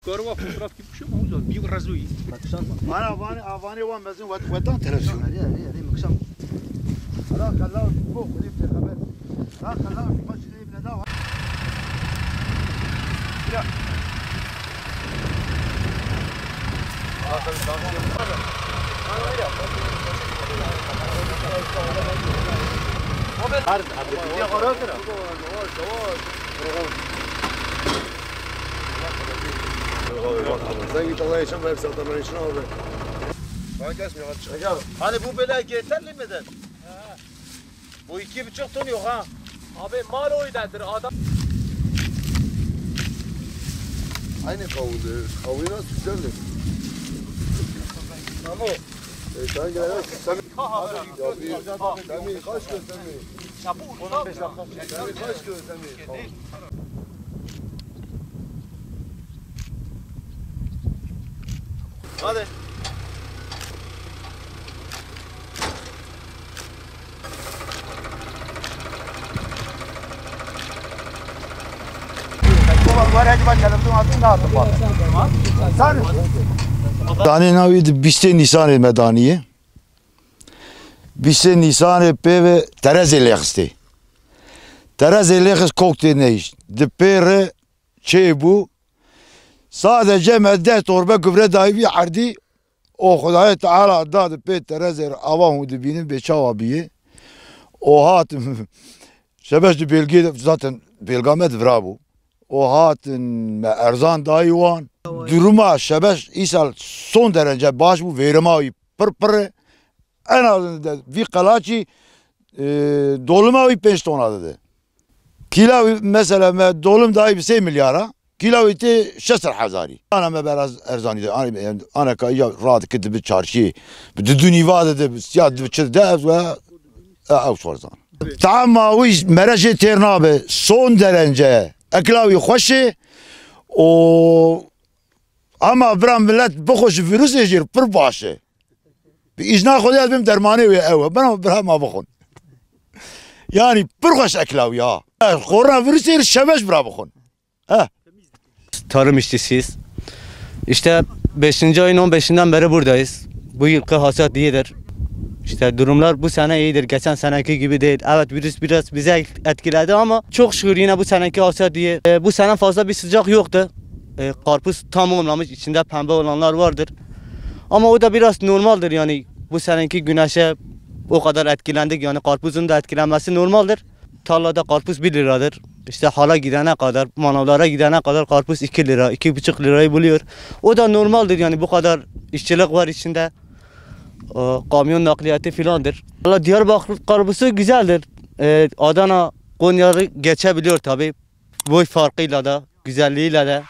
Karva fotoğraf gibi bir şey mi oldu? Bir razıyı. Ana avani var mezun vatan televizyon. مكشم لا خلاص فوق قريب الخبر لا خلاص مش قريب لا Sen git Allah'a yaşam hepsi adamların içine abi. Bana kesmiyor hadi. Hani bu böyle yeterli midir? Bu 2,5 ton yok ha. Abi mal oydadır adam. Aynı kavulu. Kavulu nasıl güzeldir? Tamam. Sen gel. Sen kaç göz sen mi? Ya bu uçak. Sen kaç göz sen mi? Hadi. Dani navid 20 Nisan medaniye. 20 Nisan pe ve terazeleğiste. Terazeleğis kokte neiş. De pere çebu. Sadece medde torba gübre dahi ardi. O Khudaya Teala da pe terazer avahu dibinin beçava biye. O hat şebeş de belge zaten belgamet bravo. O hatın erzan dahi wan. Duruma şebeş isal son derece baş bu veremavi pır en azından bir kalaçi doluma 5 ton adı. Kilo mesela dolum dahi 1 milyara. Kilo iti 6000. Ana me biraz erzaniydi. Ana kaya rahat kedi bir çarşı. Düdüğünü vaade de siyah de ve avşvarzan. Tamam o iş merece ternabe son derece eklavi hoşi o ama bram millet بخوش virüs ejir pır başı. Bir icna خودiyat benim dermanı ve ev. Ben bram bakın. Yani pır hoş eklavi ya. Koronavirüs ejir şebeş bra bakın. Tarım işçisiyiz. İşte 5. ayın 15'inden beri buradayız. Bu yılki hasat iyidir. İşte durumlar bu sene iyidir. Geçen seneki gibi değil. Evet virüs biraz bize etkiledi ama çok şükür yine bu seneki hasat iyi. Bu sene fazla bir sıcak yoktu. Karpuz tam olmamış. İçinde pembe olanlar vardır. Ama o da biraz normaldir yani. Bu seneki güneşe o kadar etkilendik. Yani karpuzun da etkilenmesi normaldir. Tarlada karpuz 1 liradır. İşte hala gidene kadar, manavlara gidene kadar karpuz 2 lira, 2,5 lirayı buluyor. O da normaldir yani bu kadar işçilik var içinde. Kamyon nakliyatı filandır. Valla Diyarbakır karpuzu güzeldir. Adana, Konya'yı geçebiliyor tabi. Boy farkıyla da, güzelliğiyle de.